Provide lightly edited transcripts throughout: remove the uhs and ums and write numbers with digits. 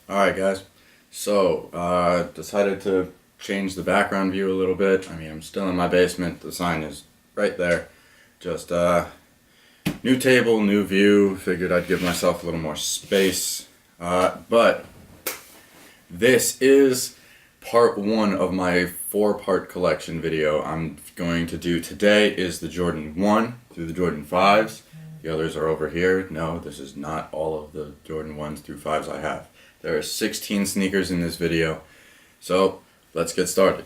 Alright guys, so decided to change the background view a little bit. I mean, I'm still in my basement, the sign is right there. Just new table, new view, figured I'd give myself a little more space. But this is part one of my 4-part collection video. I'm going to do today is the Jordan 1 through the Jordan 5s. The others are over here. No, this is not all of the Jordan 1s through 5s I have. There are 16 sneakers in this video, so let's get started.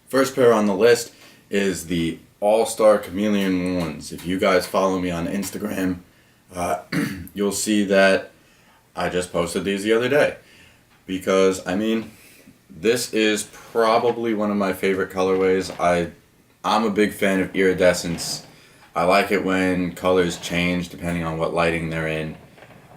First pair on the list is the Star Chameleon ones. If you guys follow me on Instagram, you'll see that I just posted these the other day. Because, I mean, this is probably one of my favorite colorways. I'm a big fan of iridescence. I like it when colors change depending on what lighting they're in.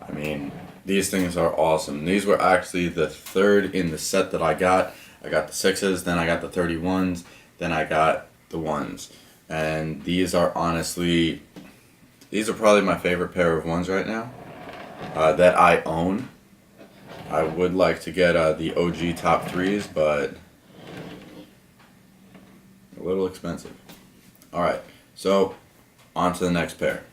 I mean, these things are awesome. These were actually the third in the set that I got. I got the 6s, then I got the 31s, then I got the 1s. And these are honestly, these are probably my favorite pair of 1s right now that I own. I would like to get the OG top 3s, but a little expensive. Alright, so on to the next pair.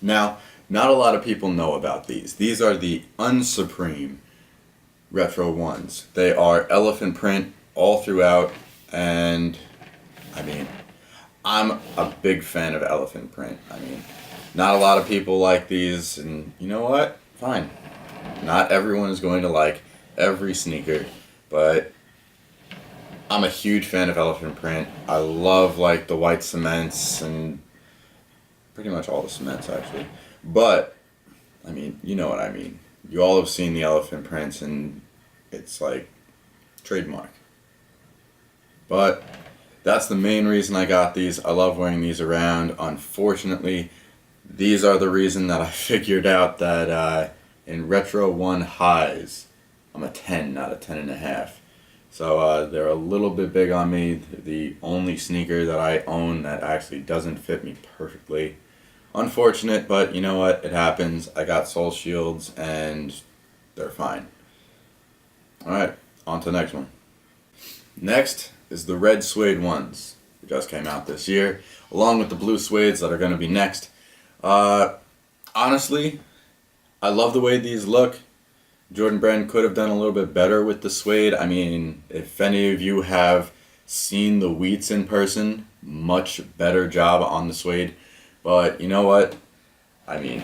Now, not a lot of people know about these. These are the Unsuppressed Retro 1s. They are elephant print all throughout, and I mean, I'm a big fan of elephant print. I mean, not a lot of people like these, and you know what? Fine. Not everyone is going to like every sneaker, but I'm a huge fan of elephant print. I love like the white cements and pretty much all the cements actually. But, I mean, you know what I mean. You all have seen the elephant prints and it's like trademark. But that's the main reason I got these. I love wearing these around. Unfortunately, these are the reason that I figured out that in Retro 1 highs, I'm a 10, not a 10.5. So they're a little bit big on me. The only sneaker that I own that actually doesn't fit me perfectly. Unfortunate, but you know what? It happens. I got sole shields and they're fine. Alright, on to the next one. Next is the red Suede ones. They just came out this year, along with the blue Suedes that are going to be next. Honestly, I love the way these look. Jordan Brand could have done a little bit better with the Suede. I mean, if any of you have seen the Wheats in person, much better job on the Suede. But you know what? I mean,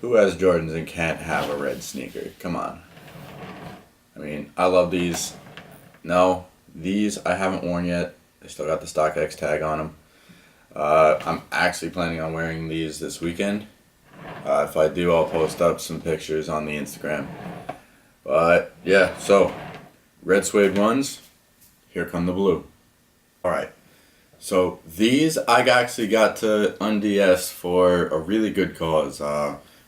who has Jordans and can't have a red sneaker? Come on. I mean, I love these. No, these I haven't worn yet. They still got the StockX tag on them. I'm actually planning on wearing these this weekend. If I do, I'll post up some pictures on the Instagram. But yeah, so red Suede ones. Here come the blue. Alright. So these I actually got to unds for a really good cause.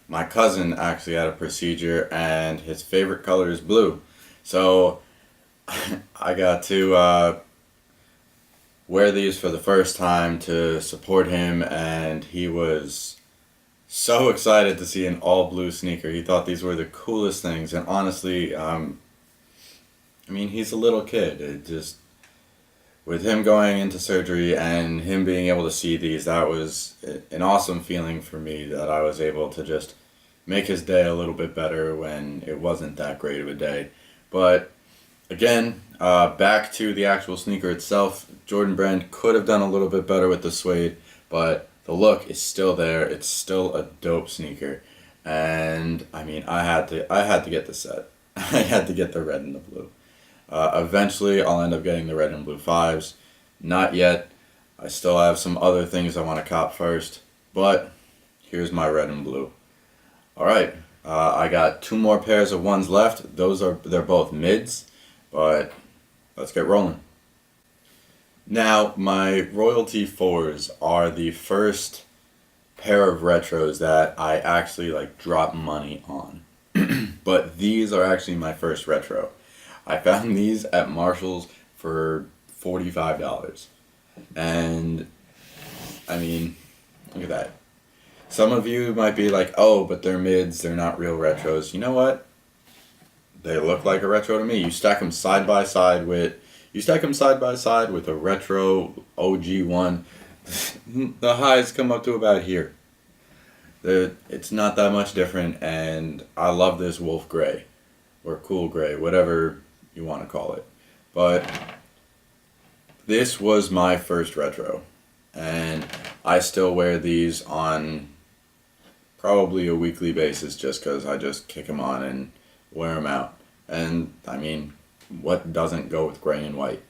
My cousin actually had a procedure and his favorite color is blue. So I got to wear these for the first time to support him, and he was so excited to see an all blue sneaker. He thought these were the coolest things, and honestly, I mean, he's a little kid. It just, with him going into surgery and him being able to see these, that was an awesome feeling for me, that I was able to just make his day a little bit better when it wasn't that great of a day. But again, back to the actual sneaker itself, Jordan Brand could have done a little bit better with the Suede, but the look is still there. It's still a dope sneaker, and I mean, I had to get the set. I had to get the red and the blue. Eventually, I'll end up getting the red and blue 5s. Not yet. I still have some other things I want to cop first, but here's my red and blue. Alright, I got 2 more pairs of 1s left. They're both mids, but let's get rolling. Now, my Royalty 4s are the first pair of retros that I actually like drop money on. But these are actually my first retro. I found these at Marshall's for $45. And I mean, look at that. Some of you might be like, oh, but they're mids, they're not real retros. You know what? They look like a retro to me. You stack them side by side with a retro OG1. The highs come up to about here. It's not that much different, and I love this wolf gray or cool gray, whatever you want to call it. But this was my first retro, and I still wear these on probably a weekly basis just because I just kick them on and wear them out. And I mean, what doesn't go with gray and white?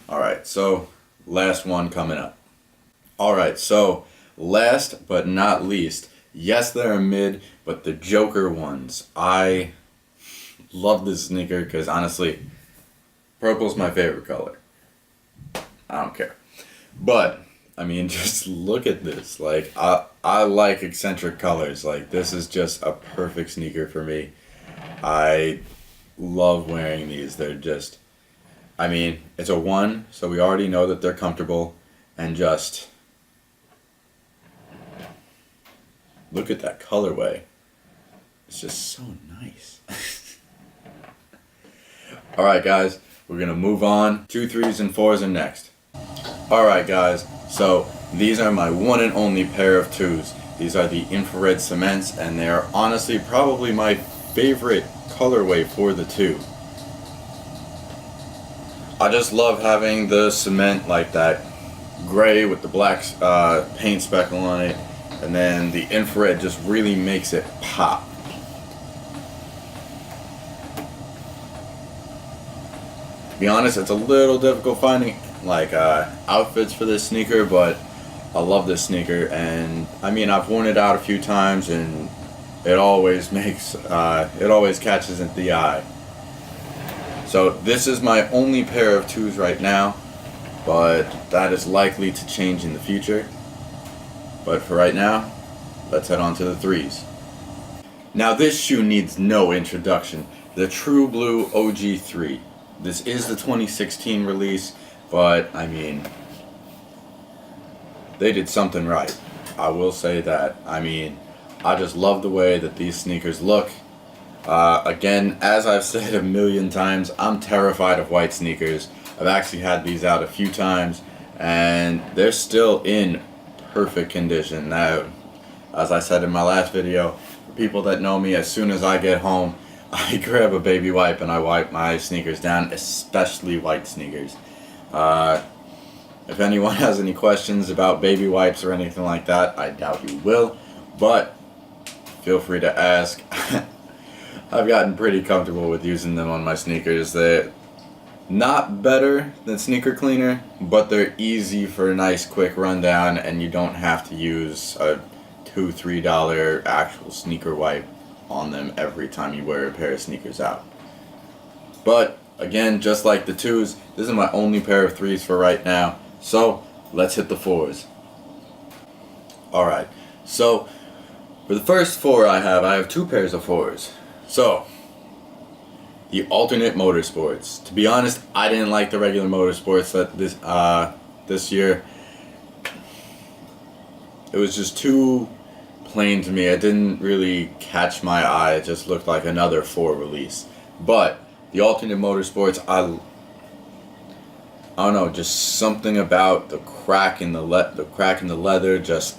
Alright, so last one coming up. Alright, so last but not least, yes, they're a mid, but the Joker ones. I love this sneaker because honestly, purple's my favorite color. I don't care. But, I mean, just look at this. Like, I like eccentric colors. Like, this is just a perfect sneaker for me. I love wearing these. They're just, I mean, it's a 1, so we already know that they're comfortable. And just look at that colorway. It's just so nice. Alright guys, we're going to move on. 2 3s and 4s are next. Alright guys, so these are my one and only pair of 2s. These are the infrared cements, and they are honestly probably my favorite colorway for the 2. I just love having the cement like that gray with the black paint speckle on it, and then the infrared just really makes it pop. To be honest, it's a little difficult finding like outfits for this sneaker, but I love this sneaker, and I mean, I've worn it out a few times and it always makes it always catches the eye. So this is my only pair of 2s right now, but that is likely to change in the future. But for right now, let's head on to the 3s. Now this shoe needs no introduction. The true Blue OG3. This is the 2016 release, but I mean, they did something right. I will say that. I mean, I just love the way that these sneakers look. Again, as I've said a million times, I'm terrified of white sneakers. I've actually had these out a few times, and they're still in perfect condition. Now, as I said in my last video, for people that know me, as soon as I get home, I grab a baby wipe and I wipe my sneakers down, especially white sneakers. If anyone has any questions about baby wipes or anything like that, I doubt you will, but feel free to ask. I've gotten pretty comfortable with using them on my sneakers. They're not better than sneaker cleaner, but they're easy for a nice quick rundown, and you don't have to use a $2-3 actual sneaker wipe on them every time you wear a pair of sneakers out. But again, just like the 2s, this is my only pair of 3s for right now, so let's hit the 4s. Alright, so for the first 4 I have 2 pairs of 4s. So the alternate Motorsports. To be honest, I didn't like the regular Motorsports that this year. It was just too plain to me. It didn't really catch my eye. It just looked like another 4 release. But the alternate Motorsports, I don't know, just something about the crack in the leather, just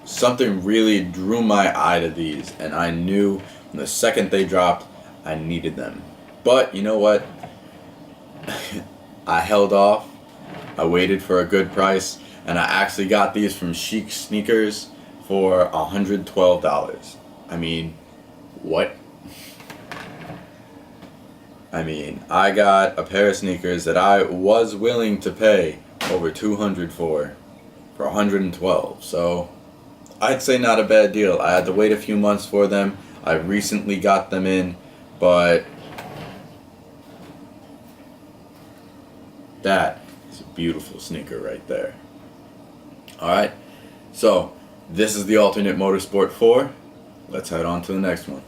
something really drew my eye to these, and I knew from the second they dropped I needed them. But you know what? I held off. I waited for a good price, and I actually got these from Chic Sneakers for $112. I mean, what? I mean, I got a pair of sneakers that I was willing to pay over $200 for $112. So I'd say not a bad deal. I had to wait a few months for them. I recently got them in, but that is a beautiful sneaker right there. Alright, so this is the alternate Motorsport 4. Let's head on to the next one.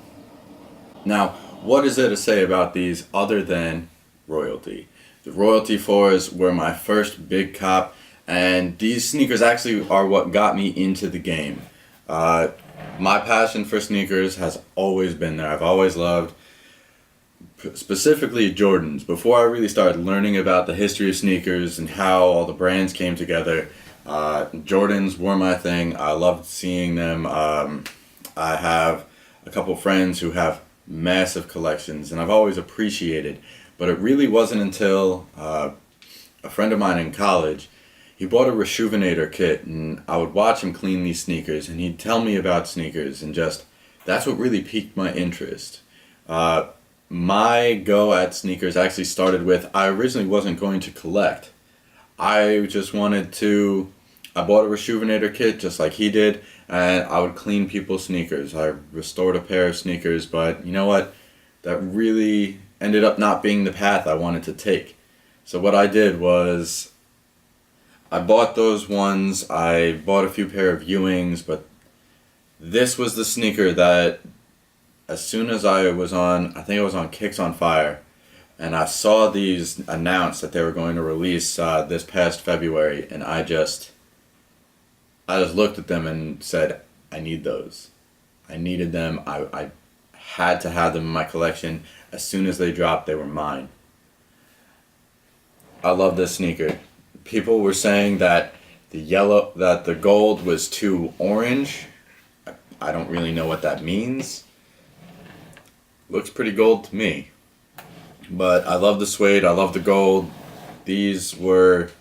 Now, what is there to say about these other than royalty? The royalty 4s were my first big cop, And these sneakers actually are what got me into the game. My passion for sneakers has always been there. I've always loved specifically Jordans. Before I really started learning about the history of sneakers and how all the brands came together, Jordans were my thing. I loved seeing them. I have a couple friends who have massive collections, and I've always appreciated. But it really wasn't until a friend of mine in college, he bought a Rejuvenator kit, and I would watch him clean these sneakers, and he'd tell me about sneakers, and just that's what really piqued my interest. My go at sneakers actually started with, I originally wasn't going to collect. I just wanted to, I bought a Rejuvenator kit just like he did, and I would clean people's sneakers. I restored a pair of sneakers, but you know what? That really ended up not being the path I wanted to take. So what I did was, I bought those ones, I bought a few pair of Ewings, but this was the sneaker that as soon as I was on, I think I was on Kicks on Fire, and I saw these announced that they were going to release this past February, and I just looked at them and said, I need those. I needed them. I had to have them in my collection. As soon as they dropped, they were mine. I love this sneaker. People were saying that the gold was too orange. I don't really know what that means. Looks pretty gold to me. But I love the suede, I love the gold. These were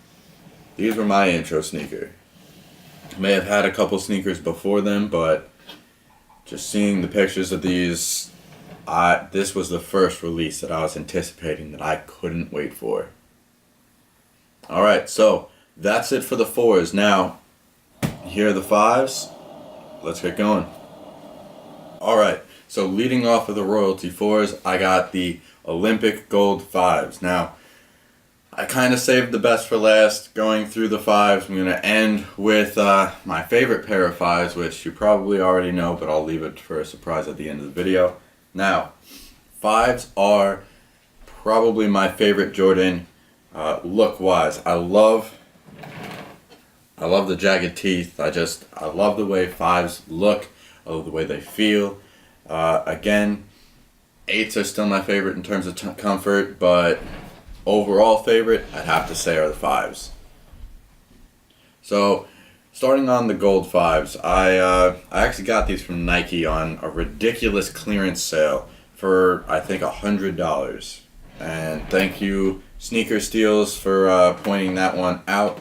my intro sneaker. I may have had a couple sneakers before them, but just seeing the pictures of these, this was the first release that I was anticipating that I couldn't wait for. Alright, so that's it for the 4s. Now, here are the 5s. Let's get going. Alright, so leading off of the royalty 4s, I got the Olympic Gold 5s. Now, I kind of saved the best for last going through the 5s. I'm going to end with my favorite pair of 5s, which you probably already know, but I'll leave it for a surprise at the end of the video. Now, 5s are probably my favorite Jordan look-wise. I love the jagged teeth. I love the way 5s look. I love the way they feel. Again, 8s are still my favorite in terms of comfort, but overall favorite, I'd have to say, are the 5s. So, starting on the gold 5s, I actually got these from Nike on a ridiculous clearance sale for, I think, $100. And thank you, Sneaker Steals, for pointing that one out.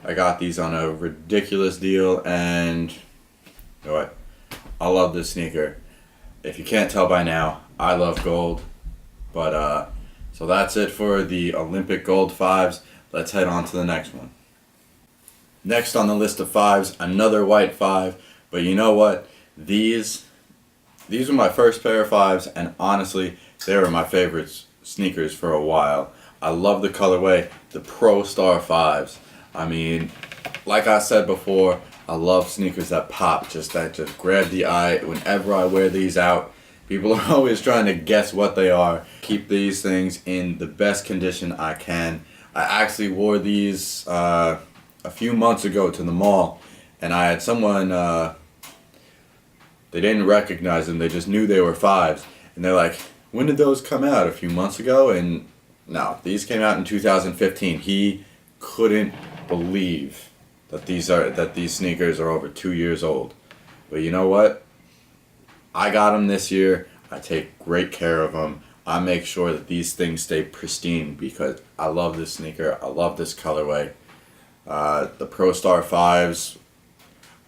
I got these on a ridiculous deal, and you know what? I love this sneaker. If you can't tell by now, I love gold. But so that's it for the Olympic Gold 5s. Let's head on to the next one. Next on the list of 5s, another white 5. But you know what? These were my first pair of 5s, and honestly, they were my favorite sneakers for a while. I love the colorway, the Pro Star 5s. I mean, like I said before, I love sneakers that pop, that just grab the eye. Whenever I wear these out, people are always trying to guess what they are. Keep these things in the best condition I can. I actually wore these a few months ago to the mall, and I had someone, they didn't recognize them, they just knew they were 5s. And they're like, when did those come out? A few months ago? And no, these came out in 2015. He couldn't believe that these sneakers are over 2 years old. But you know what? I got them this year. I take great care of them. I make sure that these things stay pristine because I love this sneaker. I love this colorway. The Pro Star 5s.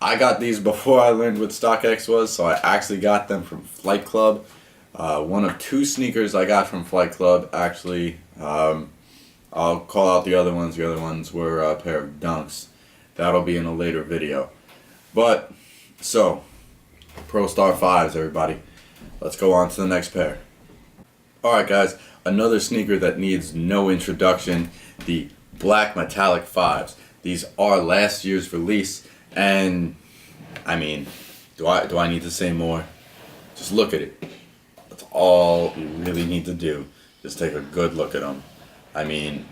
I got these before I learned what StockX was, so I actually got them from Flight Club. One of 2 sneakers I got from Flight Club, actually. I'll call out the other ones. The other ones were a pair of Dunks. That'll be in a later video. But, so, Pro Star 5s, everybody. Let's go on to the next pair. Alright guys, another sneaker that needs no introduction, the Black Metallic 5s. These are last year's release, and, I mean, do I need to say more? Just look at it. That's all you really need to do. Just take a good look at them. I mean,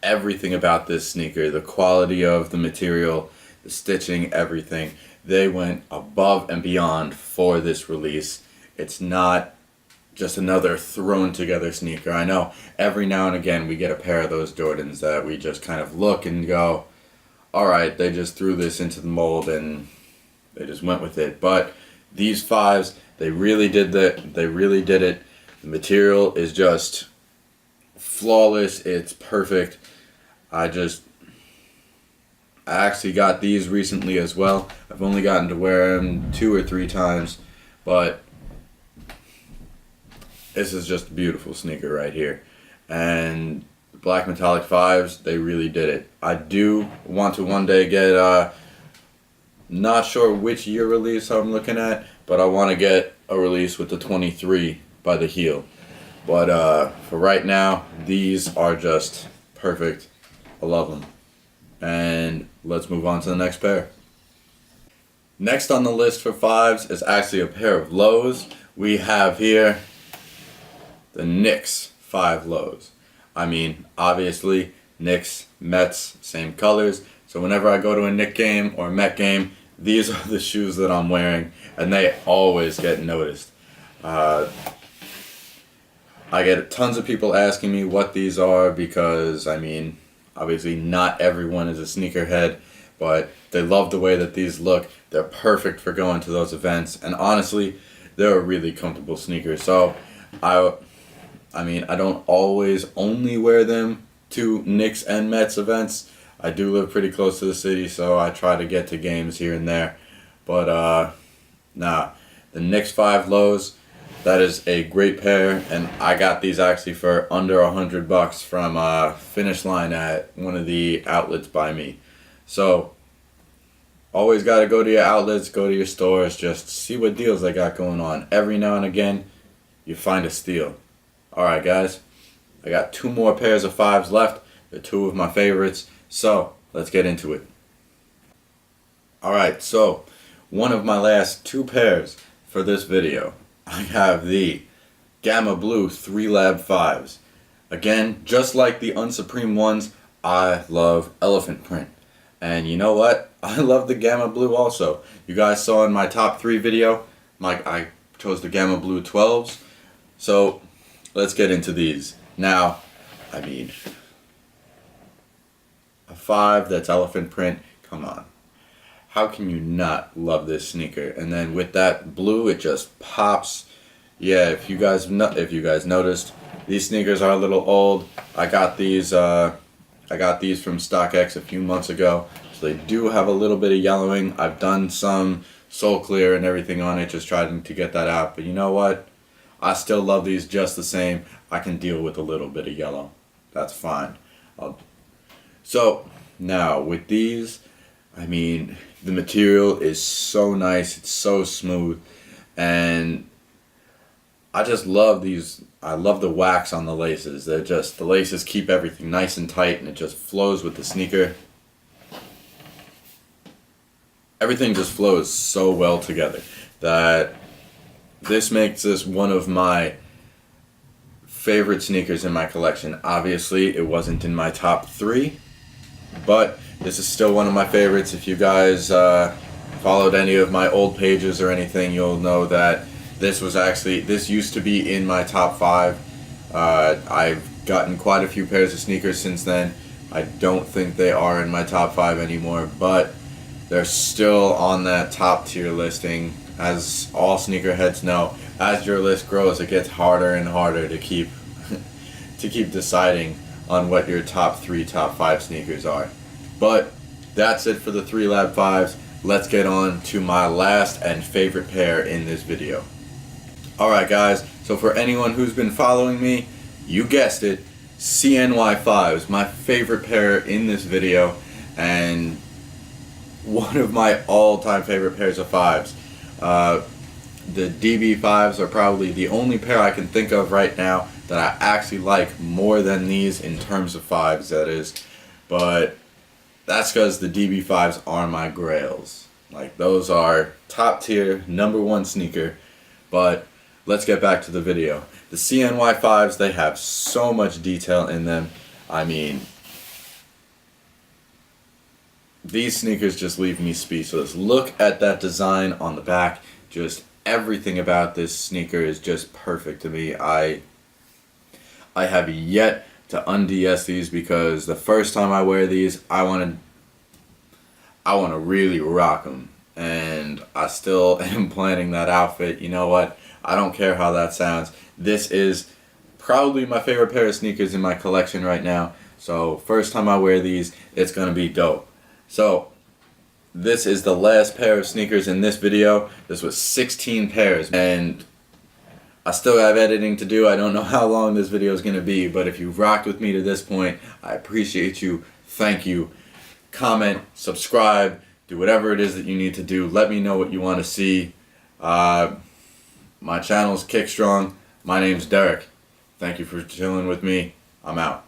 everything about this sneaker, the quality of the material, the stitching, everything. They went above and beyond for this release. It's not just another thrown together sneaker. I know every now and again we get a pair of those Jordans that we just kind of look and go, alright, they just threw this into the mold and they just went with it. But these fives, they really did that. They really did it. The material is just flawless. It's perfect. I actually got these recently as well. I've only gotten to wear them 2 or 3 times, but this is just a beautiful sneaker right here. And the black metallic fives, they really did it. I do want to one day get, not sure which year release I'm looking at, but I want to get a release with the 23 by the heel. But for right now, these are just perfect. I love them. And let's move on to the next pair. Next on the list for fives is actually a pair of lows. We have here the Knicks 5 lows. I mean, obviously, Knicks, Mets, same colors. So whenever I go to a Knick game or a Met game, these are the shoes that I'm wearing, and they always get noticed. I get tons of people asking me what these are because, I mean, obviously not everyone is a sneakerhead, but they love the way that these look. They're perfect for going to those events, and honestly, they're a really comfortable sneaker. So, I mean, I don't always only wear them to Knicks and Mets events. I do live pretty close to the city, so I try to get to games here and there. But, nah, the Knicks 5 lows, that is a great pair, and I got these actually for under $100 from Finish Line at one of the outlets by me. So, always got to go to your outlets, go to your stores, just see what deals they got going on. Every now and again, you find a steal. Alright guys, I got 2 more pairs of fives left. They're 2 of my favorites, so let's get into it. Alright, so one of my last 2 pairs for this video. I have the Gamma Blue 3 Lab 5s. Again, just like the Unsupreme ones, I love elephant print. And you know what? I love the Gamma Blue also. You guys saw in my top 3 video, I chose the Gamma Blue 12s. So, let's get into these. Now, I mean, a 5 that's elephant print, come on. How can you not love this sneaker? And then with that blue, it just pops. Yeah, if you guys noticed, these sneakers are a little old. I got these from StockX a few months ago, so they do have a little bit of yellowing. I've done some sole clear and everything on it, just trying to get that out. But you know what? I still love these just the same. I can deal with a little bit of yellow. That's fine. So now with these, I mean, the material is so nice, it's so smooth, and I just love these. I love the wax on the laces. They're just, the laces keep everything nice and tight, and it just flows with the sneaker. Everything just flows so well together that this makes this one of my favorite sneakers in my collection. Obviously, it wasn't in my top 3, but this is still one of my favorites. If you guys followed any of my old pages or anything, you'll know that this used to be in my top 5. I've gotten quite a few pairs of sneakers since then. I don't think they are in my top 5 anymore, but they're still on that top tier listing. As all sneakerheads know, as your list grows, it gets harder and harder to keep deciding on what your top 3, top 5 sneakers are. But that's it for the 3 Lab 5s. Let's get on to my last and favorite pair in this video. Alright guys, so for anyone who's been following me, you guessed it, CNY 5s, my favorite pair in this video, and one of my all-time favorite pairs of 5s. The DB 5s are probably the only pair I can think of right now that I actually like more than these in terms of 5s, that is. But that's because the DB 5s are my grails. Like, those are top tier, #1 sneaker. But let's get back to the video. The CNY 5s, they have so much detail in them. I mean, these sneakers just leave me speechless. Look at that design on the back. Just everything about this sneaker is just perfect to me. I have yet to un-DS these because the first time I wear these, I want to really rock them. And I still am planning that outfit. You know what? I don't care how that sounds. This is probably my favorite pair of sneakers in my collection right now. So first time I wear these, it's going to be dope. So this is the last pair of sneakers in this video. This was 16 pairs. And I still have editing to do. I don't know how long this video is going to be. But if you've rocked with me to this point, I appreciate you. Thank you. Comment, subscribe, do whatever it is that you need to do. Let me know what you want to see. My channel's Kick Strong. My name's Derek. Thank you for chilling with me. I'm out.